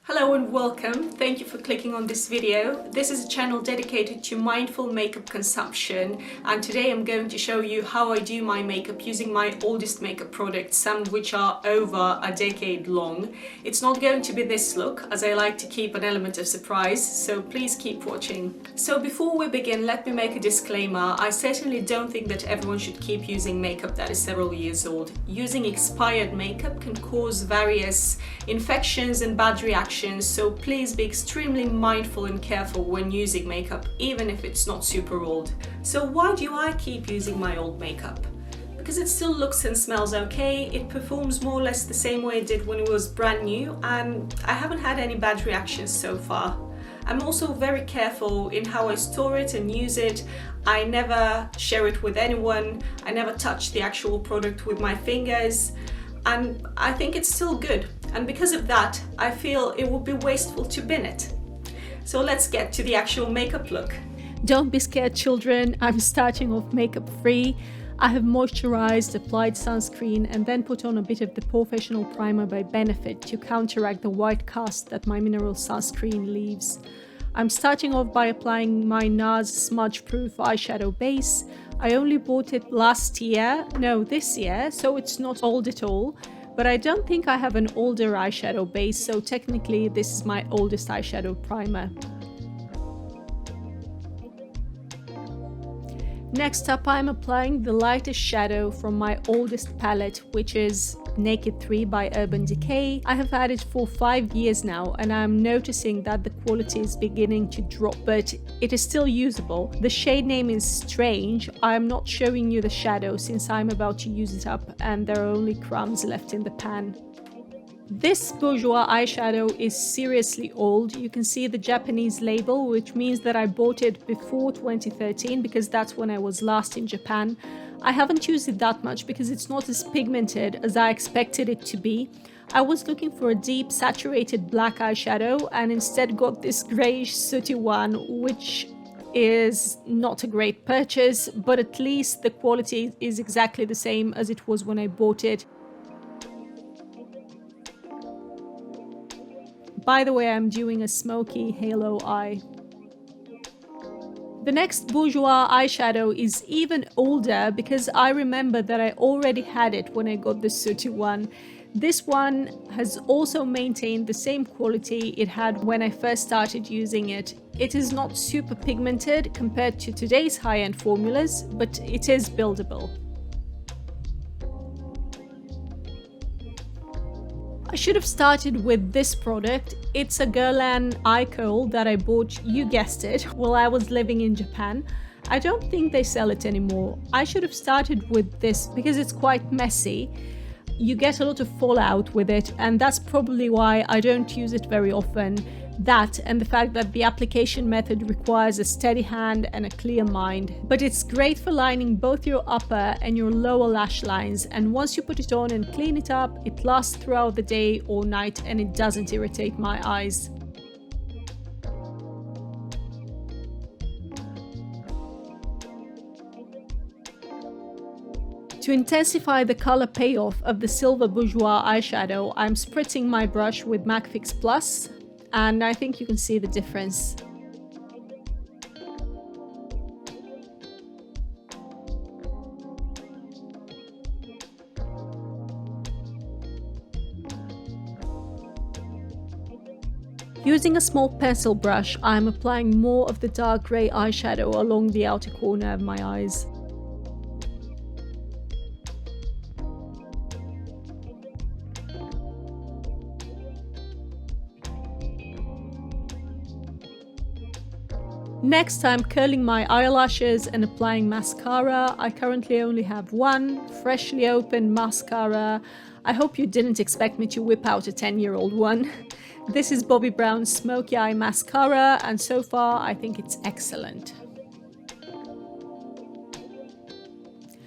Hello and welcome. Thank you for clicking on this video. This is a channel dedicated to mindful makeup consumption, and today I'm going to show you how I do my makeup using my oldest makeup products, some which are over a decade long. It's not going to be this look, as I like to keep an element of surprise, so please keep watching. So before we begin, let me make a disclaimer. I certainly don't think that everyone should keep using makeup that is several years old. Using expired makeup can cause various infections and bad reactions, so please be extremely mindful and careful when using makeup, even if it's not super old. So why do I keep using my old makeup? Because it still looks and smells okay, it performs more or less the same way it did when it was brand new, and I haven't had any bad reactions so far. I'm also very careful in how I store it and use it. I never share it with anyone, I never touch the actual product with my fingers, and I think it's still good. And because of that, I feel it would be wasteful to bin it. So let's get to the actual makeup look. Don't be scared, children. I'm starting off makeup free. I have moisturized, applied sunscreen, and then put on a bit of the Professional Primer by Benefit to counteract the white cast that my mineral sunscreen leaves. I'm starting off by applying my NARS Smudge Proof eyeshadow base. I only bought it this year, so it's not old at all. But I don't think I have an older eyeshadow base, so technically this is my oldest eyeshadow primer. Next up, I'm applying the lightest shadow from my oldest palette, which is Naked 3 by Urban Decay. I have had it for 5 years now, and I'm noticing that the quality is beginning to drop, but it is still usable. The shade name is Strange. I'm not showing you the shadow since I'm about to use it up and there are only crumbs left in the pan. This bourgeois eyeshadow is seriously old. You can see the Japanese label, which means that I bought it before 2013 because that's when I was last in Japan. I haven't used it that much because it's not as pigmented as I expected it to be. I was looking for a deep saturated black eyeshadow and instead got this greyish sooty one, which is not a great purchase, but at least the quality is exactly the same as it was when I bought it. By the way, I'm doing a smoky halo eye. The next bourgeois eyeshadow is even older because I remember that I already had it when I got the sooty one. This one has also maintained the same quality it had when I first started using it. It is not super pigmented compared to today's high-end formulas, but it is buildable. I should have started with this product. It's a Guerlain eye kohl that I bought, you guessed it, while I was living in Japan. I don't think they sell it anymore. I should have started with this because it's quite messy. You get a lot of fallout with it, and that's probably why I don't use it very often. That and the fact that the application method requires a steady hand and a clear mind. But it's great for lining both your upper and your lower lash lines, and once you put it on and clean it up, it lasts throughout the day or night and it doesn't irritate my eyes. To intensify the color payoff of the Silver Bourgeois eyeshadow, I'm spritzing my brush with MAC Fix Plus, and I think you can see the difference. Using a small pencil brush, I'm applying more of the dark grey eyeshadow along the outer corner of my eyes. Next, I'm curling my eyelashes and applying mascara. I currently only have one freshly opened mascara. I hope you didn't expect me to whip out a 10-year-old one. This is Bobbi Brown's Smoky Eye Mascara, and so far I think it's excellent.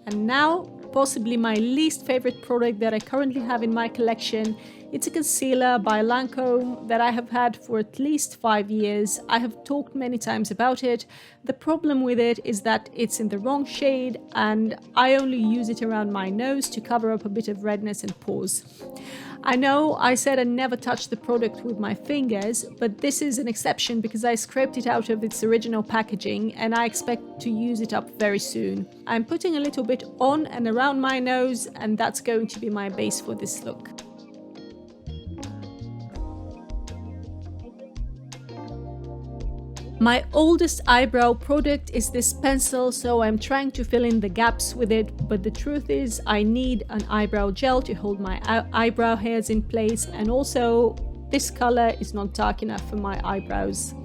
And now, possibly my least favorite product that I currently have in my collection It's a concealer by Lancome that I have had for at least 5 years. I have talked many times about it. The problem with it is that it's in the wrong shade and I only use it around my nose to cover up a bit of redness and pores. I know I said I never touched the product with my fingers, but this is an exception because I scraped it out of its original packaging and I expect to use it up very soon. I'm putting a little bit on and around my nose, and that's going to be my base for this look. My oldest eyebrow product is this pencil, so I'm trying to fill in the gaps with it, but the truth is I need an eyebrow gel to hold my eyebrow hairs in place, and also this color is not dark enough for my eyebrows.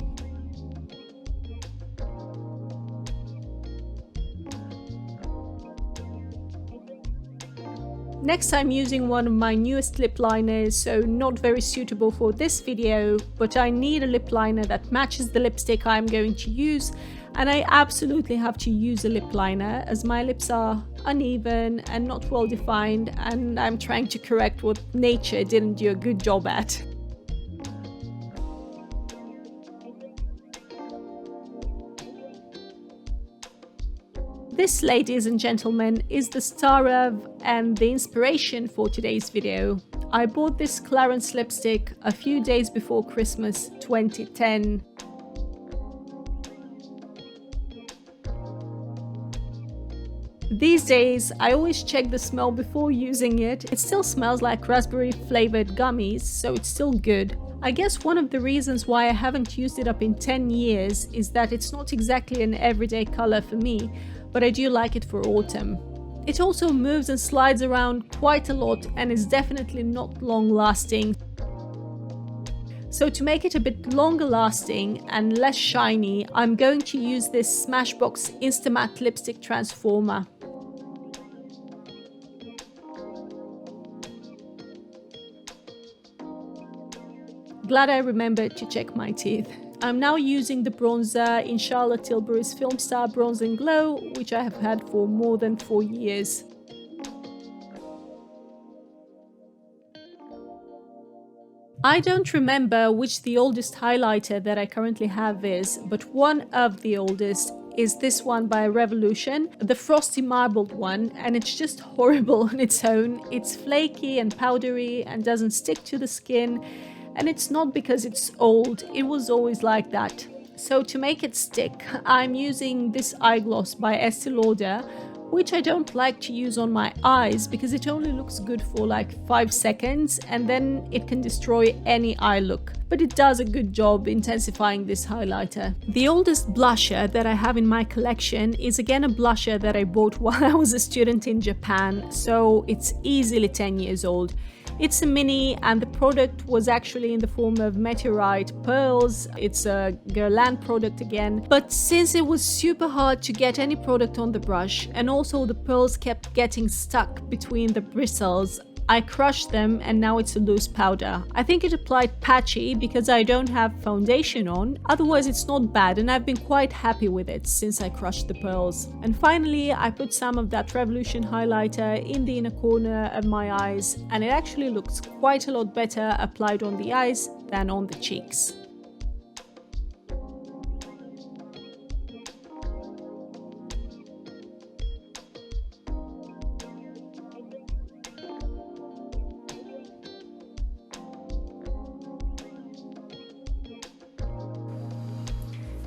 Next, I'm using one of my newest lip liners, so not very suitable for this video, but I need a lip liner that matches the lipstick I'm going to use, and I absolutely have to use a lip liner as my lips are uneven and not well defined, and I'm trying to correct what nature didn't do a good job at. This, ladies and gentlemen, is the star of and the inspiration for today's video. I bought this Clarins lipstick a few days before Christmas 2010. These days, I always check the smell before using it. It still smells like raspberry flavored gummies, so it's still good. I guess one of the reasons why I haven't used it up in 10 years is that it's not exactly an everyday color for me, but I do like it for autumn. It also moves and slides around quite a lot and is definitely not long lasting. So to make it a bit longer lasting and less shiny, I'm going to use this Smashbox Instamatte Lipstick Transformer. Glad I remembered to check my teeth. I'm now using the bronzer in Charlotte Tilbury's Film Star Bronze and Glow, which I have had for more than 4 years. I don't remember which the oldest highlighter that I currently have is, but one of the oldest is this one by Revolution, the frosty marbled one, and it's just horrible on its own. It's flaky and powdery and doesn't stick to the skin. And it's not because it's old, it was always like that. So to make it stick, I'm using this eye gloss by Estee Lauder, which I don't like to use on my eyes because it only looks good for like 5 seconds and then it can destroy any eye look. But it does a good job intensifying this highlighter. The oldest blusher that I have in my collection is again a blusher that I bought while I was a student in Japan, so it's easily 10 years old. It's a mini and the product was actually in the form of meteorite pearls. It's a Guerlain product again, but since it was super hard to get any product on the brush and also the pearls kept getting stuck between the bristles, I crushed them and now it's a loose powder. I think it applied patchy because I don't have foundation on, otherwise it's not bad and I've been quite happy with it since I crushed the pearls. And finally I put some of that Revolution highlighter in the inner corner of my eyes and it actually looks quite a lot better applied on the eyes than on the cheeks.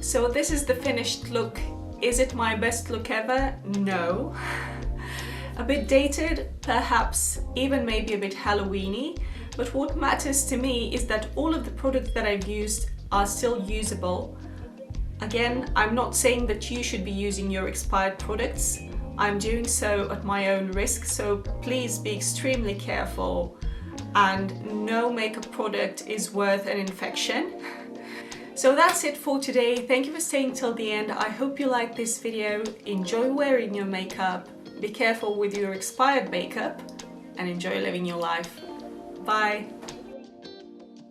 So this is the finished look. Is it my best look ever? No. A bit dated, perhaps even maybe a bit Halloweeny, but what matters to me is that all of the products that I've used are still usable. Again, I'm not saying that you should be using your expired products. I'm doing so at my own risk, so please be extremely careful, and no makeup product is worth an infection. So that's it for today. Thank you for staying till the end. I hope you liked this video. Enjoy wearing your makeup, be careful with your expired makeup, and enjoy living your life. Bye!